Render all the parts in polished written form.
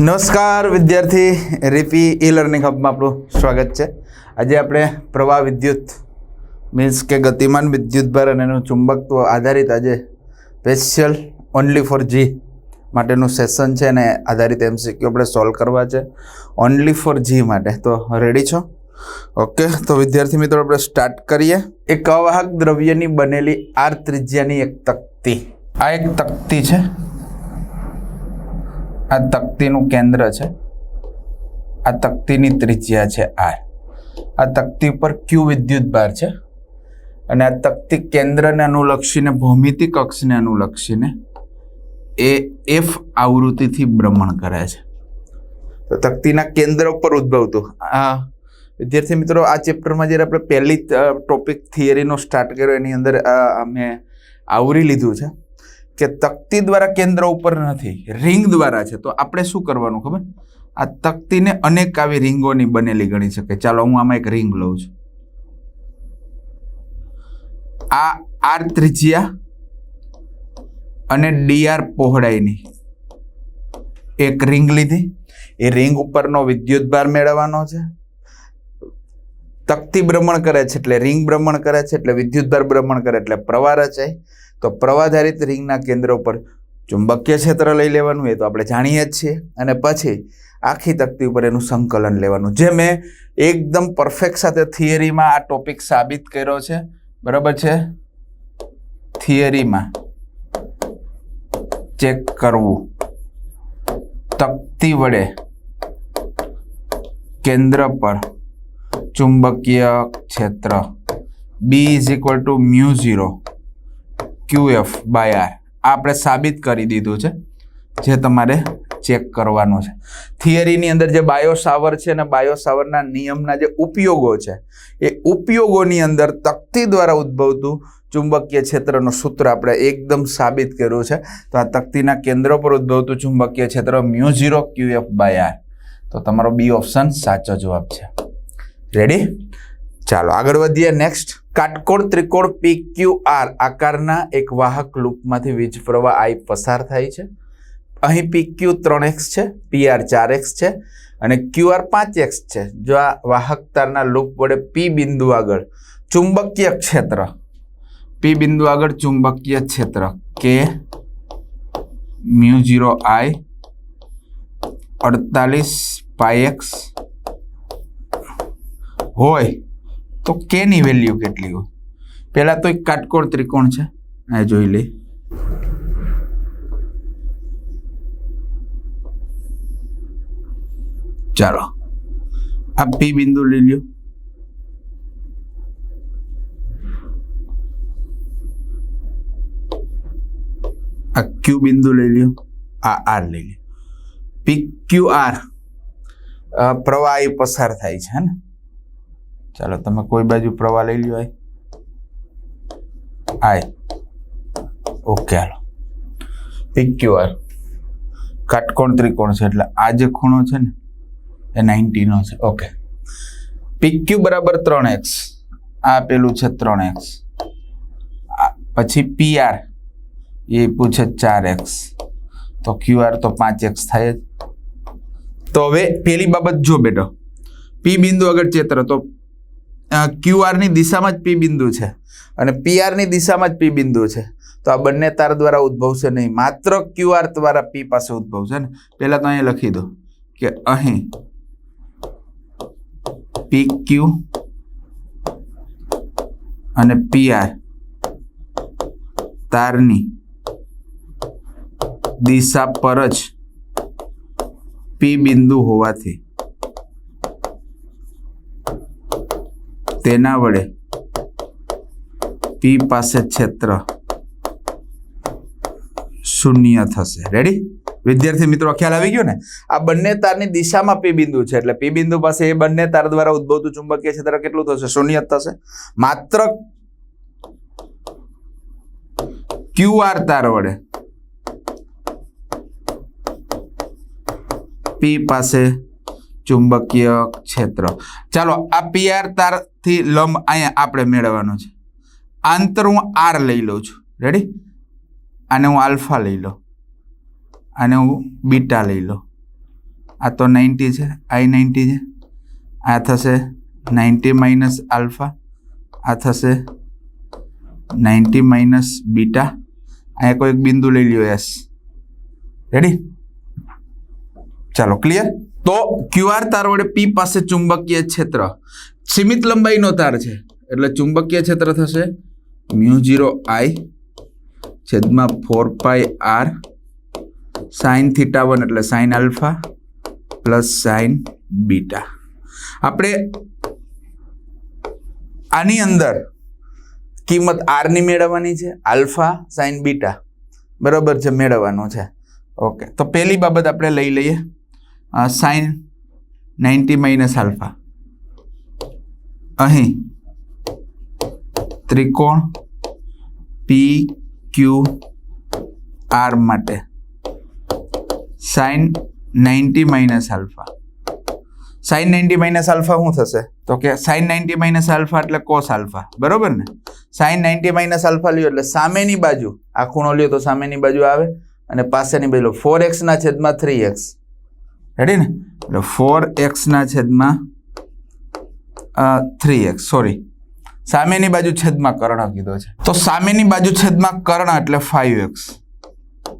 નમસ્કાર વિદ્યાર્થી રીપી e learning હબમાં આપણું સ્વાગત છે। આજે આપણે પ્રવાહ વિદ્યુત મીન્સ કે ગતિમાન વિદ્યુતભાર અને એનું ચુંબકત્વ આધારિત આજે સ્પેશિયલ ઓનલી ફોર જી માટેનું સેશન છે અને આધારિત એમસીક્યુ આપણે સોલ્વ કરવા છે ઓનલી ફોર જી માટે। તો રેડી છો? ઓકે, તો વિદ્યાર્થી મિત્રો આપણે સ્ટાર્ટ કરીએ। એક અવાહક દ્રવ્યની બનેલી આર ત્રિજ્યાની એક તક્તી, આ એક તક્તી છે, આ તક્તીનું કેન્દ્ર છે, આ તક્તીની ત્રિજ્યા છે આર, આ તક્તી ઉપર ક્યુ વિદ્યુતભાર છે અને આ તક્તી કેન્દ્રને અનુલક્ષીને ભૌમિતિક અક્ષને અનુલક્ષીને એ એફ આવૃત્તિથી ભ્રમણ કરે છે। તો તક્તીના કેન્દ્ર ઉપર ઉદ્ભવતું આ વિદ્યાર્થી મિત્રો આ ચેપ્ટરમાં જ્યારે આપણે પહેલી ટોપિક થિયરીનો સ્ટાર્ટ કર્યો એની અંદર અમે આવરી લીધું છે કે તક્તી દ્વારા કેન્દ્ર ઉપર નથી, રિંગ દ્વારા છે। તો આપણે શું કરવાનું ખબર? આ તક્તીને અનેક આવી રિંગોની બનેલી ગણી શકે। ચાલો હું આમાં એક રિંગ લઉં છું, આ આર ત્રિજ્યા અને ડીઆર પહોળાઈની એક રિંગ લીધી। એ રિંગ ઉપરનો વિદ્યુતભાર મેળવવાનો છે। તક્તી ભ્રમણ કરે છે એટલે રિંગ ભ્રમણ કરે છે એટલે વિદ્યુતભાર ભ્રમણ કરે એટલે પ્રવાહ રચાય। તો પ્રવાધારિત રિંગના કેન્દ્ર ઉપર ચુંબકીય ક્ષેત્ર લઈ લેવાનું, એ તો આપણે જાણીએ જ છીએ, અને પછી આખી તક્તી ઉપર એનું સંકલન લેવાનું, જે મેં એકદમ પરફેક્ટ સાથે થિયરીમાં આ ટોપિક સાબિત કર્યો છે, બરાબર છે? થિયરીમાં ચેક કરવું, તક્તી વડે કેન્દ્ર પર ચુંબકીય ક્ષેત્ર B = μ0 QF by R આપણે સાબિત કરી દીધું છે, જે તમારે ચેક કરવાનું છે। થિયરીની અંદર જે બાયો સાવર છે અને બાયો સાવરના નિયમના જે ઉપયોગો છે એ ઉપયોગોની અંદર તક્તી દ્વારા ઉદ્ભવતું ચુંબકીય ક્ષેત્રનું સૂત્ર આપણે એકદમ સાબિત કર્યું છે। તો આ તક્તીના કેન્દ્ર પર ઉદ્ભવતું ચુંબકીય ક્ષેત્ર μ0 QF by R, તો તમારો બી ઓપ્શન સાચો જવાબ છે। રેડી? ચાલો આગળ વધીએ। નેક્સ્ટ, કાટકોણ ત્રિકોણ PQR આકારના એક વાહક લૂપમાંથી વીજ પ્રવાહ I પસાર થાય છે। અહીં PQ 3x છે, PR 4x છે અને QR 5x છે। જો આ વાહક તારના લૂપ વડે P બિંદુ આગળ ચુંબકીય ક્ષેત્ર, P બિંદુ આગળ ચુંબકીય ક્ષેત્ર K μ0 I 48πx હોય તો કે ની વેલ્યુ કેટલી હોય? પહેલા તો એક કાટકોણ ત્રિકોણ છે, આ જોઈ લે। ચાલો આ P બિંદુ લઈ લ્યો, આ Q બિંદુ લઈ લ્યો, આ R લઈ લ્યો। PQR પ્રવાહ પસાર થાય છે ને? ચાલો તમે કોઈ બાજુ પ્રવાહ લઈ લ્યો, આય ઓકે। હાલો PQR કાટકોણ ત્રિકોણ છે એટલે આ જે ખૂણો છે ને એ 90 નો છે। ઓકે, PQ બરાબર 3x, આ પેલું છે 3x, પછી PR એ પૂછે 4x, તો QR તો 5x થાય જ। તો હવે પેલી બાબત જો બેટો, P બિંદુ આગળ ક્ષેત્ર, તો QR ની દિશામાં જ P બિંદુ છે અને PR ની દિશામાં જ P બિંદુ છે, તો આ બંને તાર દ્વારા ઉદ્ભવશે નહીં, માત્ર QR દ્વારા P પાસે ઉદ્ભવશે ને। પહેલા તો અહીંયા લખી દો કે અહીં PQ અને PR તારની દિશા પર જ P બિંદુ હોવાથી તેના વડે P પાસે ક્ષેત્ર શૂન્ય થશે। રેડી વિદ્યાર્થી મિત્રો? ખ્યાલ આવી ગયો ને? આ બંને તારની દિશામાં P બિંદુ છે એટલે P બિંદુ પાસે એ બંને તાર દ્વારા ઉદ્ભવતું ચુંબકીય ક્ષેત્ર કેટલું થશે? શૂન્ય થશે। માત્ર QR તાર વડે P પાસે ચુંબકીય ક્ષેત્ર। ચાલો આ PR તાર થી લંબ અહીંયા આપણે મેળવવાનો છે। આંતર હું R લઈ લઉં છું, રેડી? આને હું આલ્ફા લઈ લઉં, આને હું બીટા લઈ લઉં, આ તો 90 છે, I 90 છે, આ થશે 90 માઇનસ આલ્ફા, આ થશે 90 માઇનસ બીટા. અહીંયા કોઈ એક બિંદુ લઈ લ્યો એસ. રેડી? ચાલો ક્લિયર. તો ક્યુઆર તાર વડે પી પાસે ચુંબકીય ક્ષેત્ર, સીમિત લંબાઈનો તાર છે એટલે ચુંબકીય ક્ષેત્ર થશે μ0I છેદમાં 4πr સાઇન થીટા 1 એટલે sine alpha plus sign beta. આપણે આની અંદર કિંમત આર ની મેળવવાની છે, આલ્ફા સાઇન બીટા બરાબર છે મેળવવાનું છે. ઓકે, તો પહેલી બાબત આપણે લઈ લઈએ સાઇન 90 માઇનસ આલ્ફા. અહીં ત્રિકોણ પી ક્યુ આર માટે sine 90 minus alpha. Sine 90 minus alpha શું થશે? તો કે સાઇન 90 માઇનસ આલ્ફા એટલે કોસ આલ્ફા, બરોબર ને? સાઇન 90 માઇનસ આલ્ફા લ્યો એટલે સામેની બાજુ આ ખૂણો લ્યો તો સામેની બાજુ આવે અને પાસેની બાજુ 4x ના છેદમાં 3x. રેડી ને? એટલે 4x ના છેદમાં 3x, સોરી સામેની બાજુ છેદમાં કર્ણ કીધો છે. તો સામેની બાજુ છેદમાં કર્ણ એટલે 5x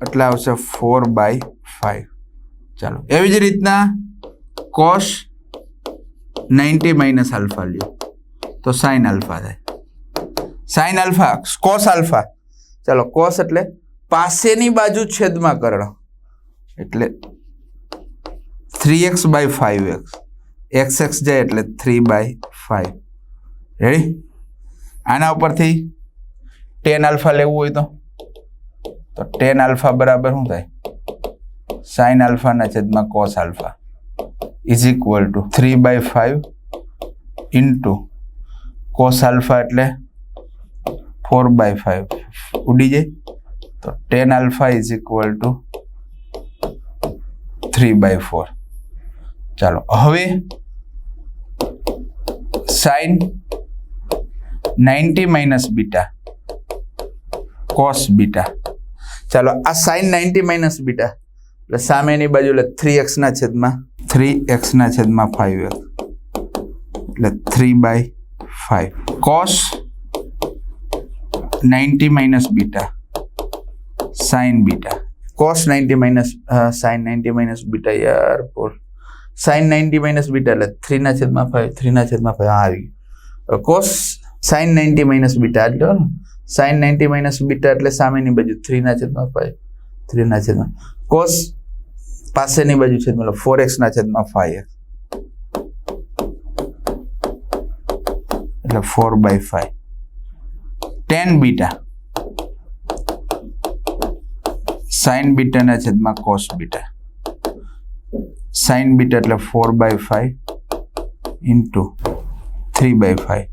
એટલે આવશે 4/5. ચાલો એવી જ રીતના cos 90 માઇનસ આલ્ફા લ્યો તો સાઇન આલ્ફા થાય. Sine alpha cos alpha. ચાલો કોસ એટલે પાસેની બાજુ છેદમાં કર્ણ એટલે 3x/5x, xx જાય એટલે 3/5. રેડી? આના ઉપરથી tan આલ્ફા લેવું હોય તો tan આલ્ફા બરાબર શું થાય? સાઇન આલ્ફાના છેદમાં cos alpha is equal to 3/5 into cos alpha એટલે 4/5 ઉડી જાય તો tan alpha is equal to 3/4. ચાલો હવે sine 90 minus beta cos beta. ચાલો આ સાઇન 90 માઇનસ બીટા એટલે સામેની બાજુ એટલે 3x ના છેદમાં 5x એટલે 3/5 cos 90 minus beta sign beta. cos 90 minus sign 90 minus beta યાર બોલ સાઇન 90 માઇનસ બીટા એટલે 3/5 આવી ગયું. cos સાઇન 90 માઇનસ બીટા એટલે સાઇન 90 માઇનસ બીટા એટલે સામેની બાજુ 3/5 cos પાસેની બાજુ છે મતલબ 4x ના છેદમાં 5x એટલે 4/5 tan બીટા સાઇન બીટા ના છેદમાં cos બીટા. સાઇન બીટા એટલે 4/5 ઇન્ટુ 3/5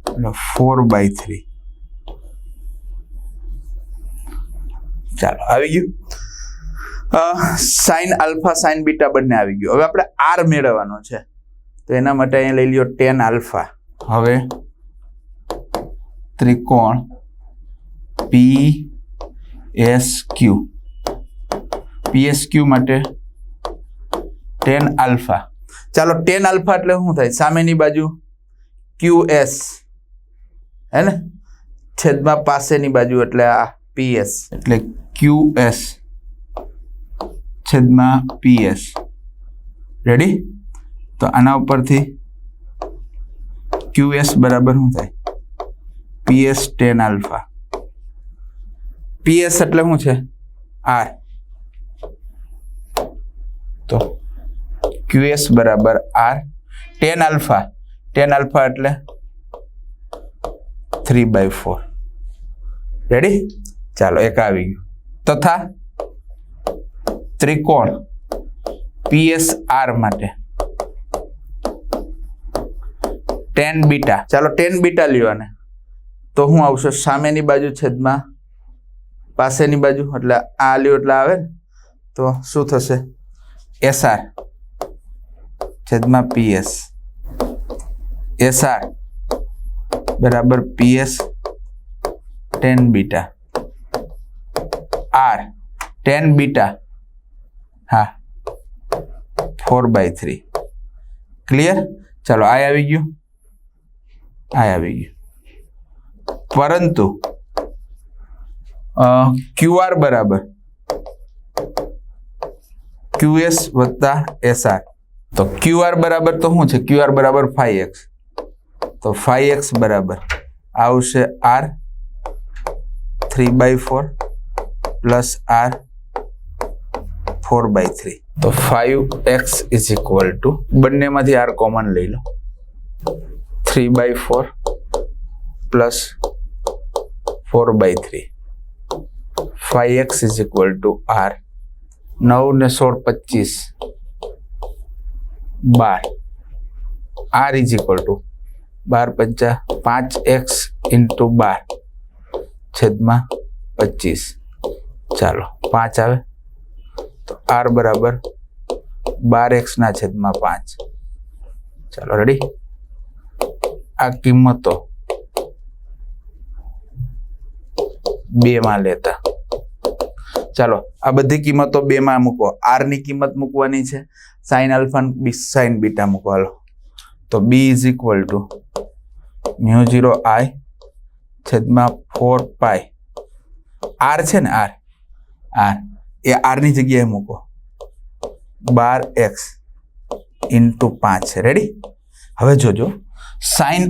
એટલે 4/3. ચાલો આવી ગયું. સાઇન આલ્ફા સાઇન બીટા બંને આવી ગયું. હવે આપણે આર મેળવવાનો છે તો એના માટે અહીંયા લઈ લ્યો tan આલ્ફા. હવે ત્રિકોણ PSQ માટે tan આલ્ફા. ચાલો tan આલ્ફા એટલે શું થાય? સામેની બાજુ QS હે ને છેદમાં પાસેની બાજુ એટલે આ PS એટલે QS છેદમાં PS. રેડી? તો આના ઉપરથી QS બરાબર શું થાય? PS tan alpha. PS એટલે શું છે? R. તો QS બરાબર R. tan આલ્ફા એટલે 3/4. રેડી? ચાલો એક આવી ગયું. તથા ત્રિકોણ PSR માટે tan બીટા. ચાલો tan બીટા લ્યો અને તો શું આવશે? સામેની બાજુ છેદમાં પાસેની બાજુ એટલે આ લ્યો એટલે આવે ને તો શું થશે? SR છેદમાં PS. SR બરાબર PS tan beta. R tan beta હા 4/3 ક્લિયર. ચાલો આ આવી ગયું, આ આવી ગયું. પરંતુ QR બરાબર QS વત્તા SR. તો QR બરાબર તો શું છે? QR બરાબર 5x. તો 5x બરાબર આવશે R 3/4 પ્લસ R 4/3. તો 5x ઇઝ ઇક્વલ ટુ, બંનેમાંથી R કોમન લઈ લો, 3/4 plus 4/3. 5x is equal two R. 9 ને 16 25 12. R is equal two 12 5 5x into 12 છેદમાં 25. ચાલો 5 આવે તો R બરાબર 12x ના છેદમાં 5. ચાલો રેડી. આ કિંમતો 2 માં લેતા. ચાલો આ બધી કિંમતો 2 માં મૂકો. R ની કિંમત મૂકવાની છે, sine alpha B sine beta મૂકવાનો. તો B is equal to μ0 I છેદમાં 4 પાઈ. R છે ને, R એ R ની જગ્યાએ મૂકો, 12x ઇન્ટુ 5 છે. રેડી. હવે જોજો સાઇન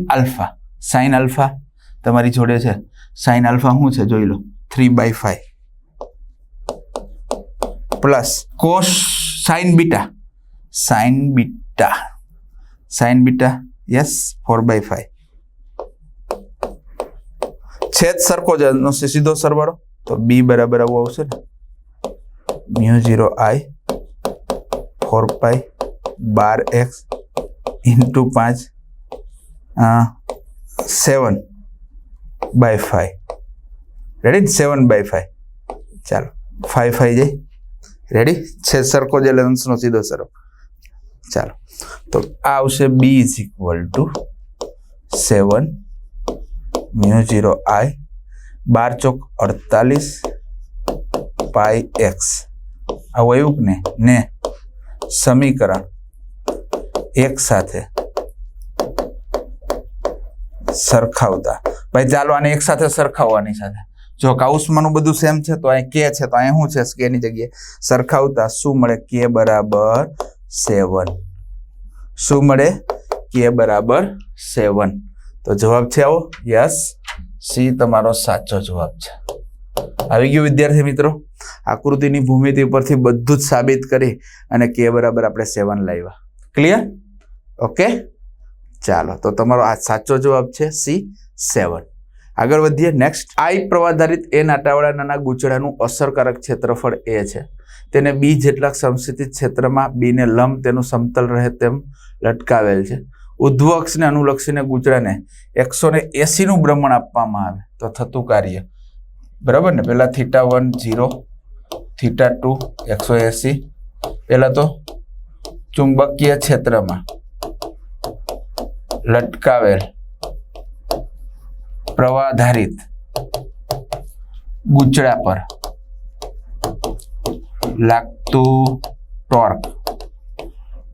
આલ્ફા તમારી જોડે છે. સાઇન આલ્ફા શું છે જોઈ લો, 3/5 plus cos sign beta yes 4/5 છેદ સરખો જ સીધો સરવાળો. તો B બરાબર આવું આવશે ને, μ0 I 4 pi 12x into 5 7/5. Ready, 7/5. ચાલો 5 જાય. રેડી, છેદ સરખો જ એટલે અંશનો સીધો સરખો. ચાલો તો આ આવશે B is equal to 7 μ0 I 12 ચોક 48 પાઈ x. આવું આવ્યું ને સમીકરણ એક સાથે સરખાવતા. ભાઈ ચાલો આને એક સાથે સરખાવવાની સાથે, જો કાઉસમાંનું બધું સેમ છે તો અહીં K છે, તો અહીં શું છે K ની જગ્યાએ સરખાવતા શું મળે? K બરાબર 7. શું મળે? K બરાબર 7. તો જવાબ છે આવો, યસ, સી તમારો સાચો જવાબ છે. આવી ગયું વિદ્યાર્થી મિત્રો. આકૃતિની ભૂમિતિ ઉપરથી બધું જ સાબિત કરી અને K બરાબર આપણે 7 લાવ્યા. ક્લિયર? ઓકે, ચાલો તો તમારો આ સાચો જવાબ છે સી 7. આગળ વધીએ. નેક્સ્ટ, I પ્રવાધારિત N આંટાવાળા નાના ગૂંચળાનું અસરકારક ક્ષેત્રફળ A છે. તેને B જેટલા સમસ્થિત ક્ષેત્રમાં B ને લંબ તેનું સમતલ રહે તેમ લટકાવેલ છે. ઉધ્વ અક્ષને અનુલક્ષીને ગૂંચળાને 180 નું ભ્રમણ આપવામાં આવે તો થતું કાર્ય. બરાબર ને? પેલા θ1 0, θ2 180. પેલા તો ચુંબકીય ક્ષેત્રમાં લટકાવેલ પ્રવાધારિત ગૂંચળા પર લાગતું ટોર્ક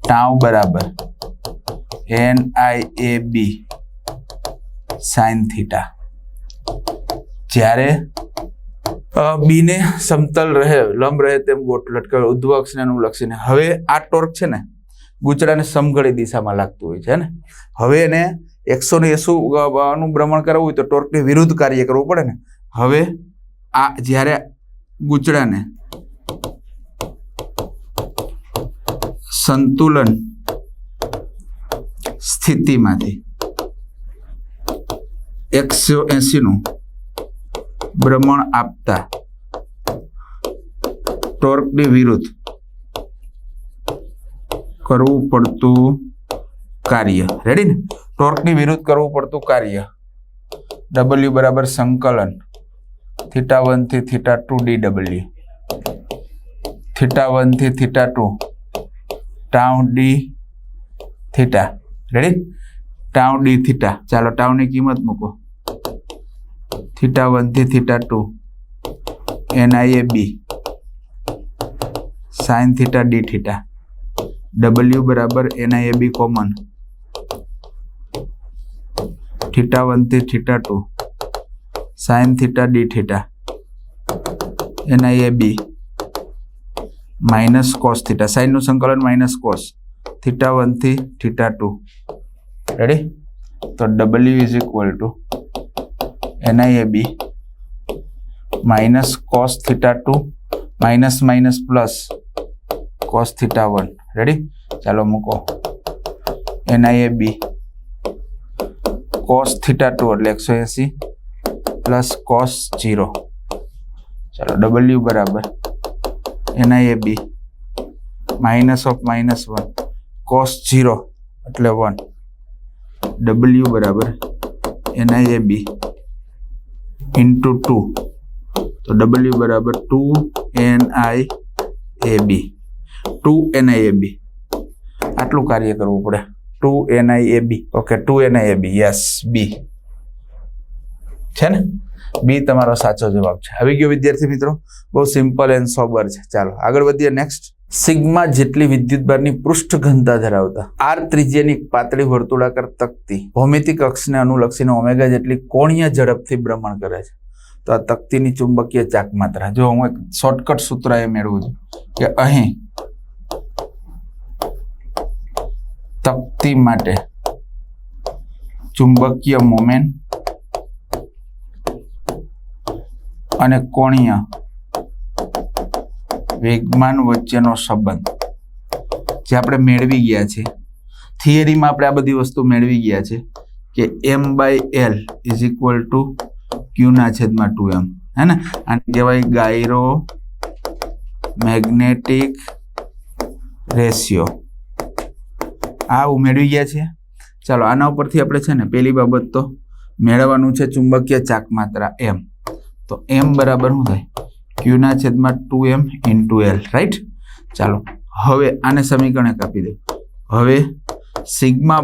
ટાઉ બરાબર NIAB sin થીટા. જ્યારે બી ને સમતલ રહે લંબ રહે તેમ લટકાવેલ ઉધ્વ અક્ષને અનુલક્ષીને. હવે આ ટોર્ક છે ને ગૂંચળાને સમઘળી દિશામાં લાગતું હોય છે ને. હવે એને 180 નું ભ્રમણ કરવું હોય તો ટોર્કની વિરુદ્ધ કાર્ય કરવું પડે ને. હવે આ જ્યારે ગૂંચળાને સંતુલન સ્થિતિમાંથી 180 નું ભ્રમણ આપતા ટોર્કની વિરુદ્ધ કરવું પડતું કાર્ય. રેડી ને? ટોર્કની વિરુદ્ધ કરવું પડતું કાર્ય W બરાબર સંકલન θ1 થી θ2 dW, θ1 થી θ2 tau d theta. Ready? Tau d theta. ચાલો ટાઉ ની કિંમત મૂકો, θ1 થી θ2 NIAB sin θ d theta. W બરાબર NIAB કોમન θ1 થી θ2 sin θ d θ NIAB minus cos θ sin નું સંકલન માઇનસ cos θ1 થી θ2 રેડી તો W is equal to NIAB minus cos θ2 minus minus plus cos θ1 ready ચાલો મૂકો NIAB cos θ2 એટલે 180 પ્લસ cos 0 ચાલો W બરાબર NIAB minus of minus 1 cos 0 એટલે 1 W બરાબર NIAB ઇન્ટુ 2 તો W બરાબર 2 NIAB આટલું કાર્ય કરવું પડે 2 NIAB ઓકે 2 NIAB યસ બી છે ને બી તમારો સાચો જવાબ છે આવી ગયો વિદ્યાર્થી મિત્રો બહુ સિમ્પલ એન્ડ સોબર છે ચાલો આગળ વધીએ નેક્સ્ટ સિગ્મા જેટલી વિદ્યુતભારની પૃષ્ઠ ઘનતા ધરાવતા આર ત્રિજ્યાની પાતળી વર્તુળાકાર તકતી ભૌમિતિક અક્ષને અનુલક્ષીને ઓમેગા જેટલી કોણીય ઝડપથી ભ્રમણ કરે છે તો આ તકતીની ચુંબકીય ચાક માત્રા જો હું એક શોર્ટકટ સૂત્ર એ મેળવું છું કે અહીં તકતી માટે ચુંબકીય મોમેન્ટ અને કોણીય વેગમાન વચ્ચેનો સંબંધ જે આપણે મેળવી ગયા છે થિયરીમાં આપણે આ બધી વસ્તુ મેળવી ગયા છે કે m/l is equal two q ના છેદમાં 2m હે ને આને કહેવાય ગાયરો મેગ્નેટિક રેશિયો આ મેળવી ગયા છે ચાલો આના ઉપરથી આપણે છે ને પહેલી બાબત તો મેળવવાનું છે ચુંબકીય ચાક માત્રા m તો m બરાબર શું થાય q ના છેદમાં 2m ઇન્ટુ l રાઈટ ચાલો હવે આને સમીકરણે કાપી દો હવે સિગ્મા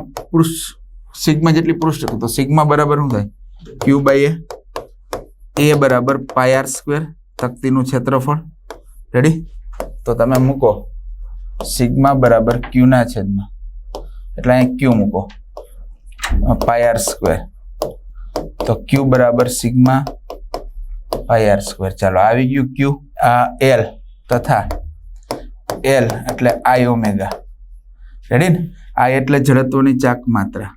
જેટલી પૃષ્ઠ તો સિગ્મા બરાબર શું થાય q બાય a બરાબર પાઈ r સ્ક્વેર તકતીનું ક્ષેત્રફળ રેડી તો તમે મૂકો સિગ્મા બરાબર q ના છેદમાં એટલે અહીં q મૂકો પાઈ r સ્ક્વેર તો q બરાબર સિગ્મા પાઈ r સ્ક્વેર ચાલો આવી ગયું q આ l તથા l એટલે i ઓમેગા રેડી ને i એટલે જડત્વની ચાક માત્રા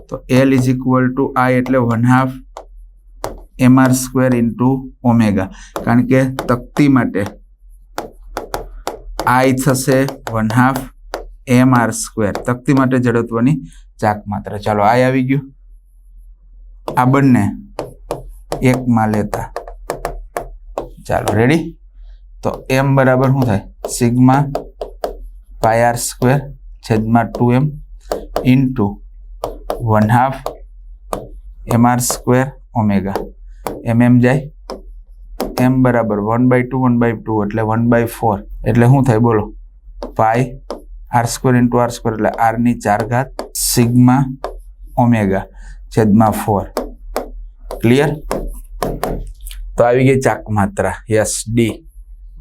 તો l is equal two i એટલે 1/2 mr સ્ક્વેર ઇન્ટુ ઓમેગા કારણ કે તકતી માટે i થશે 1/2 mr સ્ક્વેર તકતી માટે જડત્વની ચાક માત્રા ચાલો i આવી ગયું આ બંને એકમાં લેતા ચાલો રેડી તો m બરાબર શું થાય સિગ્મા પાઈ r સ્ક્વેર છેદમાં 2m into 1/2 mr square omega mm જાય m બરાબર 1/2 એટલે 1/4 એટલે શું થાય બોલો પાઈ r square into r square એટલે r ની 4 ઘાત સિગ્મા ઓમેગા છેદમાં 4 ક્લિયર તો આવી ગઈ ચાક માત્રા યસ ડી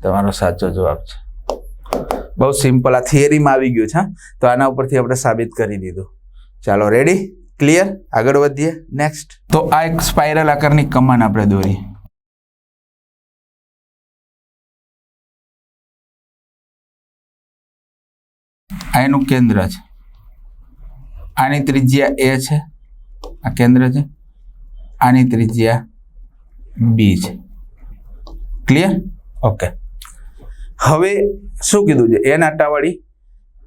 તમારો સાચો જવાબ છે બહુ સિમ્પલ આ થિયરીમાં આવી ગયું છે તો આના ઉપરથી આપણે સાબિત કરી દીધું ચાલો રેડી ક્લિયર આગળ વધીએ નેક્સ્ટ તો આ એક સ્પાઇરલ આકારની કમાન આપણે દોરી આ એનું કેન્દ્ર છે આની ત્રિજ્યા a છે આ કેન્દ્ર છે આની ત્રિજ્યા b છે ક્લિયર ઓકે હવે શું કીધું છે n આટાવાળી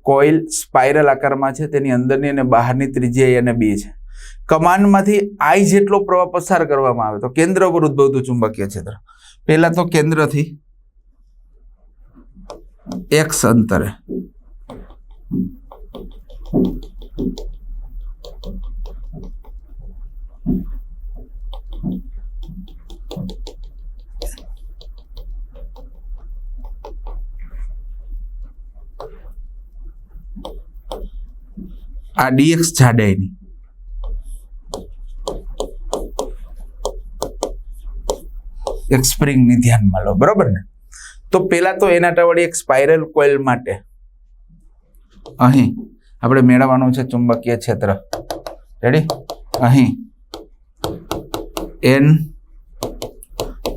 કોઇલ સ્પાઇરલ આકારમાં છે તેની અંદરની અને બહારની ત્રિજ્યા a અને b છે કમાનમાંથી i જેટલો પ્રવાહ પસાર કરવામાં આવે તો કેન્દ્ર પર ઉદ્ભવતું ચુંબકીય ક્ષેત્ર પહેલા તો કેન્દ્રથી x અંતરે આ dx જાડાઈની એક સ્પ્રિંગ ની ધ્યાનમાં લો બરોબર ને તો પેલા તો એના ટાવાળી એક સ્પાઇરલ કોઇલ માટે અહીં આપણે મેળવવાનું છે ચુંબકીય ક્ષેત્ર. રેડી? અહીં n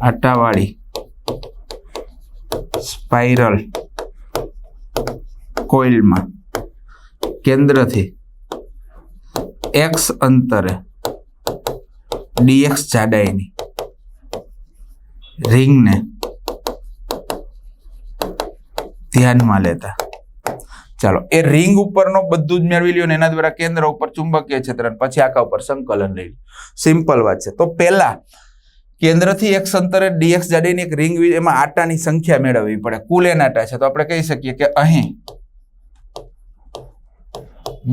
આટાવાળી સ્પાઇરલ કોઇલમાં કેન્દ્રથી x અંતરે dx જાડાઈની રિંગને ધ્યાનમાં લેતા. ચાલો, એ રિંગ ઉપરનો બધું જ મેળવી લ્યો ને એના દ્વારા કેન્દ્ર ઉપર ચુંબકીય ક્ષેત્ર, પછી આખા ઉપર સંકલન લઈ લો. સિમ્પલ વાત છે. તો પહેલા કેન્દ્રથી x અંતરે dx જાડાઈની એક રિંગ, એમાં આટાની સંખ્યા મેળવવી પડે. કુલ n આટા છે, તો આપણે કહી શકીએ કે અહીં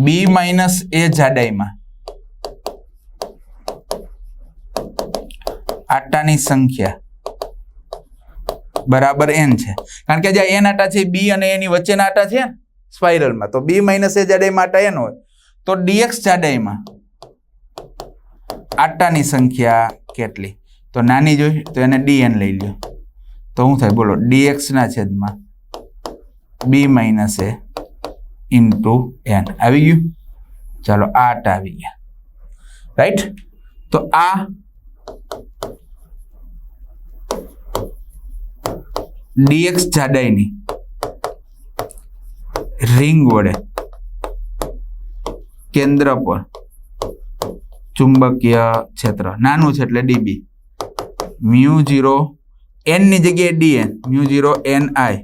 b માઇનસ a જાડાઈમાં આટાની સંખ્યા બરાબર n છે. કારણ કે જ્યાં n આટા છે b અને a ની વચ્ચેના આટા છે સ્પાઇરલમાં, તો b માઇનસ a જાડાઈમાં આટા n હોય તો dx જાડાઈમાં આટાની સંખ્યા કેટલી? તો નાની જોઈ તો એને dn લઈ લ્યો, તો શું થાય બોલો? dx ના છેદમાં b minus a into n. આવી ગયું? ચાલો, આ આટા આવી ગયા. રાઈટ? તો આ dx જાડાઈની રિંગ વડે કેન્દ્ર પર ચુંબકીય ક્ષેત્ર નાનું છે એટલે db, μ0 n ની જગ્યાએ dn, μ0 ni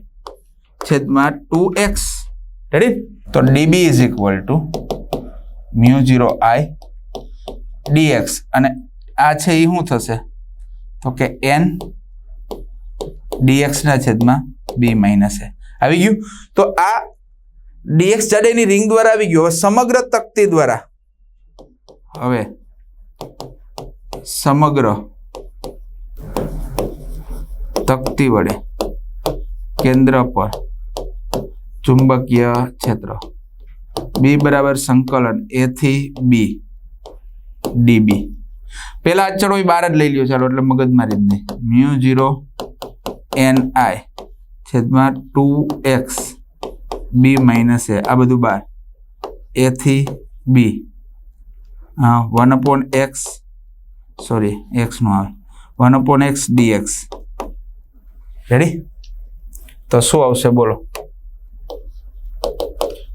છેદમાં 2x. રેડી? તો db is equal to μ0 i dx, અને આ છે એ શું થશે? તો કે n dx ના છેદમાં b માઇનસ a. આવી ગયું? તો આ dx જાડાઈની રિંગ દ્વારા આવી ગયું. હવે સમગ્ર તકતી દ્વારા, હવે સમગ્ર તકતી વડે કેન્દ્ર પર ચુંબકીય ક્ષેત્ર b બરાબર સંકલન a થી b db. પેલા અચળ હોય બહાર જ લઈ લ્યો. ચાલો, એટલે મગજમારી જ નહીં. μ0 ni છેદમાં 2x b માઇનસ a, આ બધું બાર, a થી b 1/x, સોરી x નું આવે 1/x dx. રેડી? તો શું આવશે બોલો?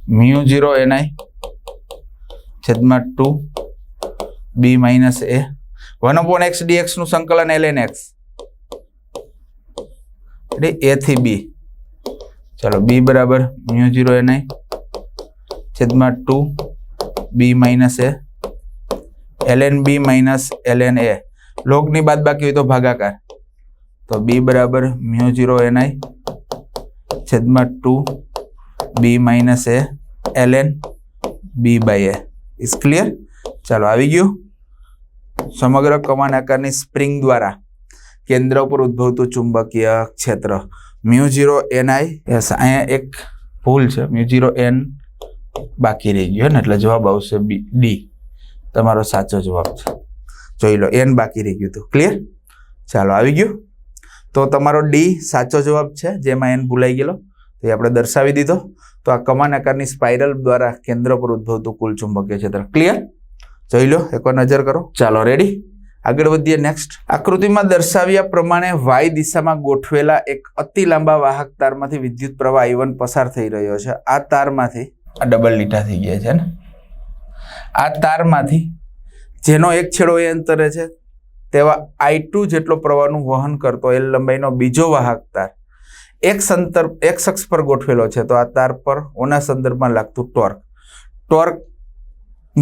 μ0 ni છેદમાં 2 b minus a 1/x dx નું સંકલન ln x. a થી b. ચાલો, b બરાબર μ0 ni છેદમાં 2 b minus a ln b minus ln a. લોગની બાદ બાકી હોય તો ભાગાકાર, તો b બરાબર μ0 ni છેદમાં 2 b minus a ln b by a. Is clear? ચાલો, આવી ગયું. સમગ્ર કમાન આકારની સ્પ્રિંગ દ્વારા કેન્દ્ર પર ઉદ્ભવતું ચુંબકીય ક્ષેત્ર μ0 ni. યસ, અહીંયા એક ભૂલ છે, μ0 n બાકી રહી ગયો ને, એટલે જવાબ આવશે d. તમારો સાચો જવાબ છે. જોઈ લો, n બાકી રહી ગયું હતું. ક્લિયર? ચાલો, આવી ગયું. તો તમારો d સાચો જવાબ છે, જેમાં n ભૂલાઈ ગયેલો તો એ આપણે દર્શાવી દીધો. તો આ કમાન આકારની સ્પાઇરલ દ્વારા કેન્દ્ર પર ઉદ્ભવતું કુલ ચુંબકીય ક્ષેત્ર. ક્લિયર? જોઈ લો, એકવાર નજર કરો. ચાલો, રેડી? આગળ વધીએ. નેક્સ્ટ આકૃતિમાં દર્શાવ્યા પ્રમાણે y દિશામાં ગોઠવેલા એક અતિ લાંબા વાહક તારમાંથી વિદ્યુત પ્રવાહ I1 પસાર થઈ રહ્યો છે. આ તારમાંથી, આ ડબલ લીટા થઈ ગયા છે ને, આ તારમાંથી જેનો એક છેડો એ અંતરે છે તેવા I2 જેટલો પ્રવાહનું વહન કરતો L લંબાઈનો બીજો વાહક તાર x અક્ષ પર ગોઠવેલો છે. તો આ તાર પર ઓના સંદર્ભમાં લાગતું ટોર્ક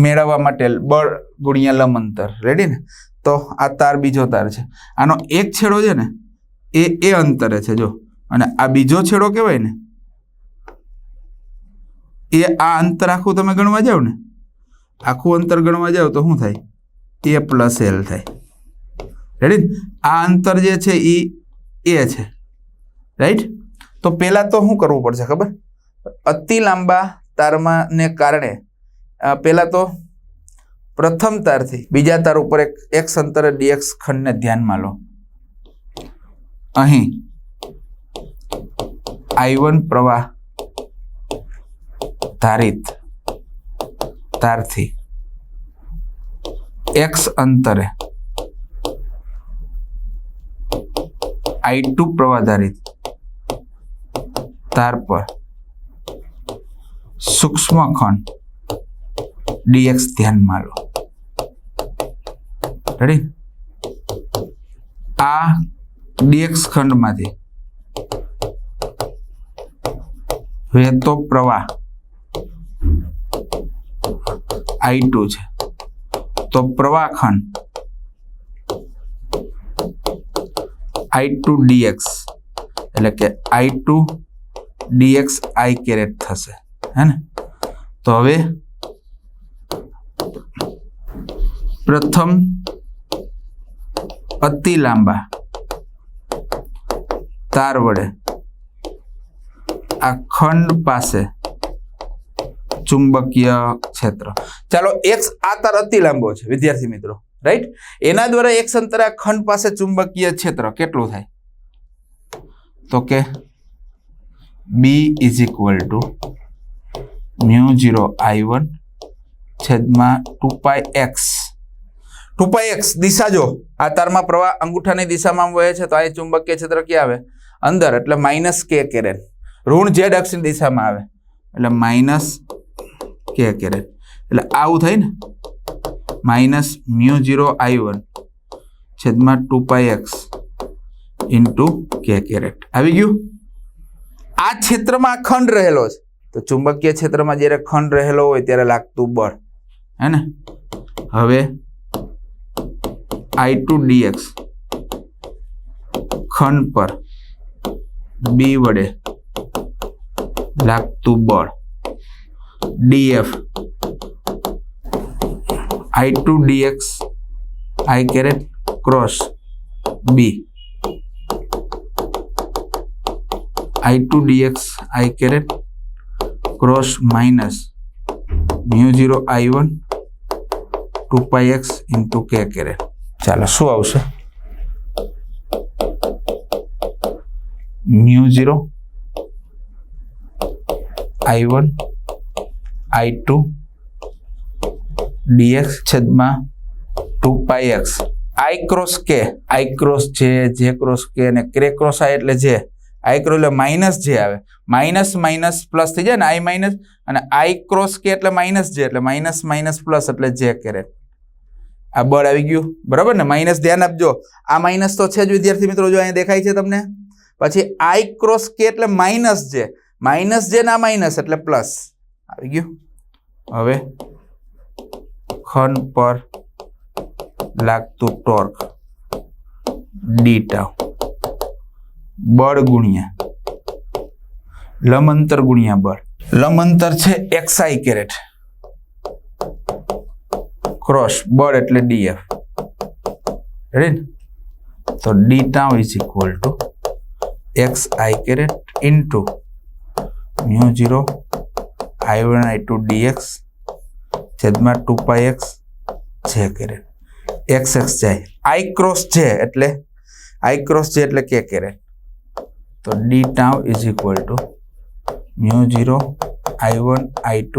મેળવવા માટે બળ ગુણ્યા લંબ અંતર. રેડી ને? તો આ તાર બીજો તાર છે, આનો એક છેડો છે ને એ અંતરે છે જો, અને આ બીજો છેડો કહેવાય ને એ આ અંતર આખું તમે ગણવા જાવ ને, આખું અંતર ગણવા જાવ તો શું થાય? a પ્લસ l થાય. રેડી? આ અંતર જે છે એ a છે. રાઈટ? તો પહેલા તો શું કરવું પડશે ખબર? અતિ લાંબા તારમાં ને કારણે પહેલા તો પ્રથમ તારથી બીજા તાર ઉપર એક x અંતરે dx ખંડને ધ્યાનમાં લો. અહીં I1 પ્રવાહ ધારિત તારથી x અંતરે I2 પ્રવાહધારિત તાર પર સૂક્ષ્મ ખંડ dx ધ્યાનમાં લો. રેડી? આ dx ખંડમાંથી વહેતો પ્રવાહ I2 છે. તો પ્રવાહ ખંડ I2 dx એટલે કે I2 dx I કેરેટ થશે, હે ને? તો હવે પ્રથમ અતિ લાંબા તાર વડે આ ખંડ પાસે ચુંબકીય ક્ષેત્ર. ચાલો, x આ તાર અતિ લાંબો છે વિદ્યાર્થી મિત્રો, રાઈટ? એના દ્વારા x અંતરે આ ખંડ પાસે ચુંબકીય ક્ષેત્ર કેટલું થાય? તો કે B = μ0I1 છેદમાં 2πx. 2πx દિશા જો, આ તારમાં પ્રવાહ અંગૂઠાની દિશામાં વહે છે તો આ ચુંબકીય ક્ષેત્ર ક્યાં આવે? અંદર, એટલે -k કેરેટ. ઋણ z અક્ષની દિશામાં આવે એટલે -k કેરેટ. એટલે આવું થાય ને, -μ0I1 છેદમાં 2πx × k કેરેટ. આવી ગયું? આ ક્ષેત્રમાં ખંડ રહેલો છે તો ચુંબકીય ક્ષેત્રમાં જ્યારે ખંડ રહેલો હોય ત્યારે લાગતું બળ, હે ને? હવે I2 dx ખંડ પર B વડે લાગતું બળ dF I2 dx I caret cross B I2 dx I caret cross -μ0I1 2πx × k caret. ચાલો, શું આવશે? μ0I1 I2 dx છેદમાં 2πx I cross k, I cross j, j cross k અને k ક્રોસ I એટલે j. I cross એટલે minus j આવે, minus minus plus થઈ જાય ને, I માઇનસ, અને I ક્રોસ k એટલે માઇનસ j એટલે માઇનસ માઇનસ પ્લસ એટલે j કેરેટ. આ બળ આવી ગયું, બરાબર ને? માઇનસ ધ્યાન આપજો, આ માઇનસ તો છે જ વિદ્યાર્થી મિત્રો, જો અહીંયા દેખાય છે તમને. પછી I ક્રોસ k એટલે માઇનસ j ના માઇનસ એટલે પ્લસ. આવી ગયું? હવે ખંડ પર લાગતું ટોર્ક d ટાઉ બળ ગુણ્યા લંબ અંતર ગુણ્યા બળ. લંબ અંતર છે xi કેરેટ ક્રોસ બળ એટલે dF. રેડી? તો d tau = xi caret × μ0I1 I2 dx છેદમાં 2πx j કેરેટ. x જાય, I ક્રોસ j એટલે k કેરેટ. તો d ટાઉ = μ0I1 I2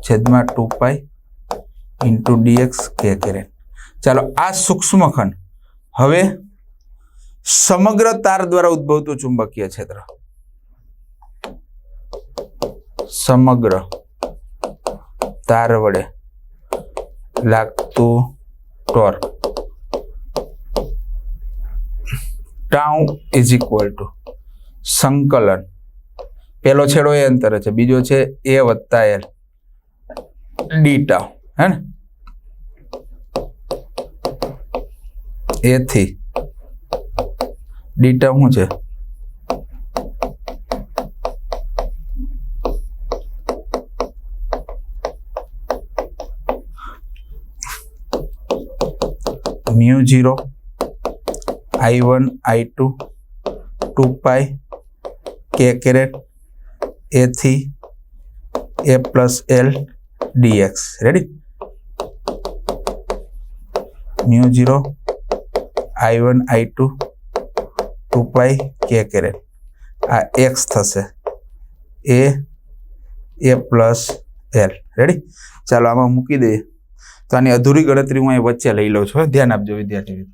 છેદમાં 2π × dx k કેરેટ. ચાલો, આ સૂક્ષ્મ ખંડ. હવે સમગ્ર તાર દ્વારા ઉદ્ભવતું ચુંબકીય ક્ષેત્ર, સમગ્ર તાર વડે લાગતું ટોર્ક ટાઉ = સંકલન. પેલો છેડો એ અંતરે છે, બીજો છે a + l d ટાઉ, હે ને? a થી d ટાઉ શું છે? μ0I1 I2 2π k caret a થી a + l dx. Ready? μ0I1 I2 2π k caret. આ x થશે, a એ પ્લસ એલ. રેડી? ચાલો આમાં મૂકી દઈએ. તો આની અધૂરી ગણતરી હું અહીં વચ્ચે લઈ લઉં છું. ધ્યાન આપજો વિદ્યાર્થી મિત્રો.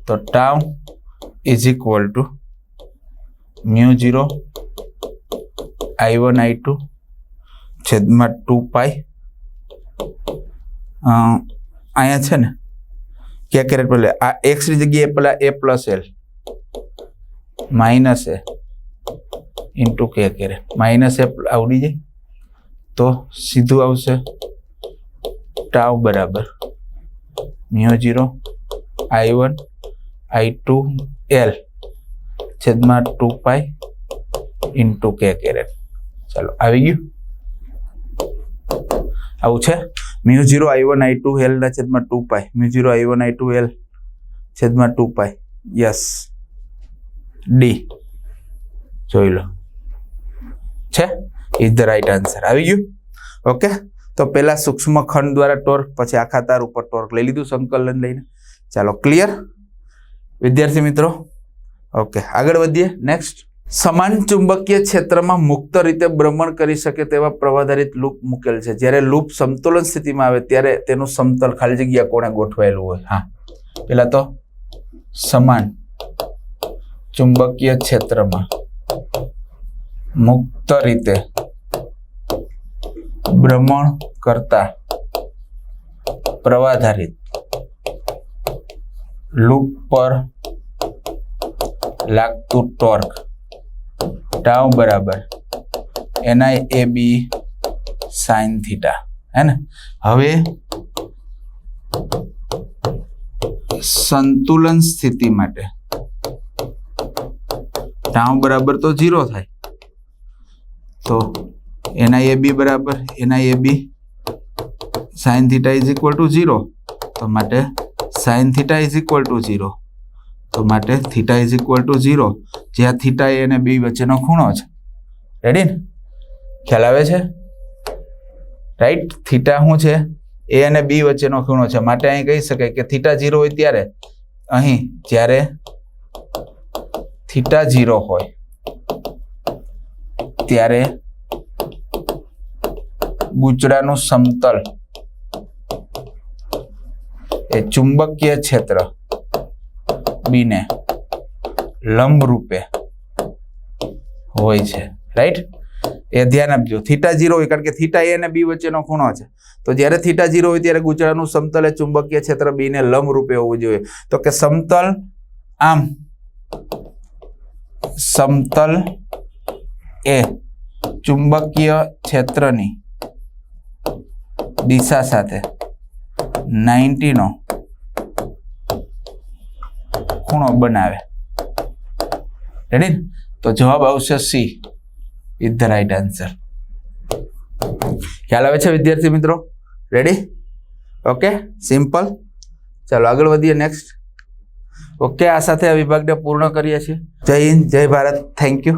તો tau is equal two mu 0 I1 I2 છેદમાં 2 અહીંયા છે ને क्या कैरेट बोले आ एक्स ની જગ્યાએ પેલા a plus l minus a into કે કેરેટ માઇનસ a આવડી જાય તો સીધું આવશે ટાઉ બરાબર મ્યુ 0 I1 I2 L છેદમાં 2 ઇન્ટુ કે કેરેટ. ચાલો આવી ગયું. આવું છે મ્યુ 0 I1 I2 L ના છેદમાં 2 મ્યુ 0 I1 I2 L છેદમાં 2 યસ ડી જોઈ લો છે ઇઝ ધ રાઈટ આન્સર. આવી ગયું. ઓકે તો પેલા સૂક્ષ્મ ખંડ દ્વારા ટોર્ક પછી આખા તાર ઉપર ટોર્ક લઈ લીધું સંકલન લઈને. ચાલો ક્લિયર વિદ્યાર્થી મિત્રો? ઓકે આગળ વધીએ. નેક્સ્ટ સમાન ચુંબકીય ક્ષેત્રમાં મુક્ત રીતે ભ્રમણ કરી શકે તેવા પ્રવાધારિત લૂપ મૂકેલ છે. જ્યારે લૂપ સમતોલન સ્થિતિમાં આવે ત્યારે તેનું સમતલ ખાલી જગ્યા કોણે ગોઠવાયેલું હોય? હા પેલા તો સમાન ચુંબકીય ક્ષેત્રમાં મુક્ત રીતે ભ્રમણ કરતા પ્રવાધારિત લૂપ પર લાગતું ટોર્ક ટાઉ બરાબર NIAB sin થીટા. હે ને? હવે સંતુલન સ્થિતિ માટે ટાઉ બરાબર તો 0 થાય તો NIAB બરાબર NIAB sin theta is equal two 0 તો માટે sin theta is equal two 0 તો માટે થીટા ઇઝ ઇક્વલ ટુ 0 જ્યાં થીટા એ અને બી વચ્ચેનો ખૂણો છે. રેડી ને? ખ્યાલ આવે છે? રાઈટ? થીટા શું છે? એ અને બી વચ્ચેનો ખૂણો છે માટે અહીં કહી શકાય કે થીટા 0 હોય ત્યારે અહીં જ્યારે થીટા 0 હોય ત્યારે ગૂંચળાનું સમતલ એ ચુંબકીય ક્ષેત્ર બીને લંબ રૂપે હોય છે. રાઈટ? એ ધ્યાન આપજો. થીટા 0 હોય કારણ કે થીટા એ અને બી વચ્ચેનો ખૂણો છે તો જ્યારે થીટા 0 હોય ત્યારે ગૂંચળાનું સમતલ એ ચુંબકીય ક્ષેત્ર બી ને લંબ રૂપે હોવું જોઈએ. તો કે સમતલ આમ સમતલ એ ચુંબકીય ક્ષેત્રની દિશા સાથે 90 નો ખૂણો બનાવે. રેડી? તો જવાબ આવશે she is the right answer. ખ્યાલ આવે છે વિદ્યાર્થી મિત્રો? રેડી? Okay simple. ચાલો આગળ વધીએ. નેક્સ્ટ. ઓકે આ સાથે આ વિભાગને પૂર્ણ કરીએ છીએ. જય હિન્દ, જય ભારત. Thank you.